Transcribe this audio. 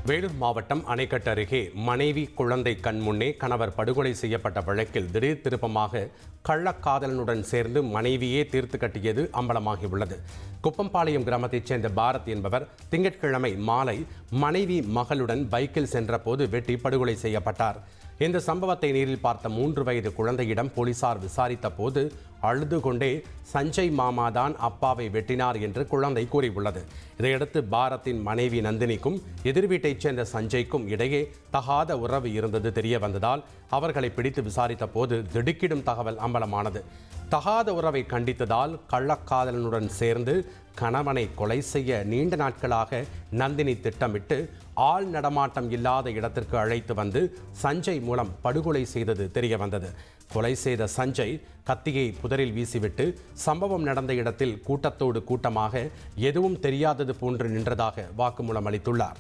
வேலூர் மாவட்டம் அணைக்கட்டு அருகே மனைவி குழந்தை கண்முன்னே கணவர் படுகொலை செய்யப்பட்ட வழக்கில் திடீர் திருப்பமாக கள்ளக்காதலனுடன் சேர்ந்து மனைவியே தீர்த்து கட்டியது அம்பலமாகியுள்ளது. குப்பம்பாளையம் கிராமத்தைச் சேர்ந்த பாரத் என்பவர் திங்கட்கிழமை மாலை மனைவி மகளுடன் பைக்கில் சென்றபோது வெட்டி படுகொலை செய்யப்பட்டார். இந்த சம்பவத்தை நேரில் பார்த்த 3 வயது குழந்தையிடம் போலீசார் விசாரித்த போது அழுது கொண்டே சஞ்சய் மாமா தான் அப்பாவை வெட்டினார் என்று குழந்தை கூறியுள்ளது. இதையடுத்து பாரத்தின் மனைவி நந்தினிக்கும் எதிர் வீட்டைச் சேர்ந்த சஞ்சய்க்கும் இடையே தகாத உறவு இருந்தது தெரிய வந்ததால் அவர்களை பிடித்து விசாரித்த போது திடுக்கிடும் தகவல் அம்பலமானது. தகாத உறவை கண்டித்ததால் கள்ளக்காதலனுடன் சேர்ந்து கணவனை கொலை செய்ய நீண்ட நாட்களாக நந்தினி திட்டமிட்டு ஆள் நடமாட்டம் இல்லாத இடத்திற்கு அழைத்து வந்து சஞ்சய் மூலம் படுகொலை செய்தது தெரிய வந்தது. கொலை செய்த சஞ்சய் கத்தியை புதரில் வீசிவிட்டு சம்பவம் நடந்த இடத்தில் கூட்டத்தோடு கூட்டமாக எதுவும் தெரியாதது போன்று நின்றதாக வாக்குமூலம் அளித்துள்ளார்.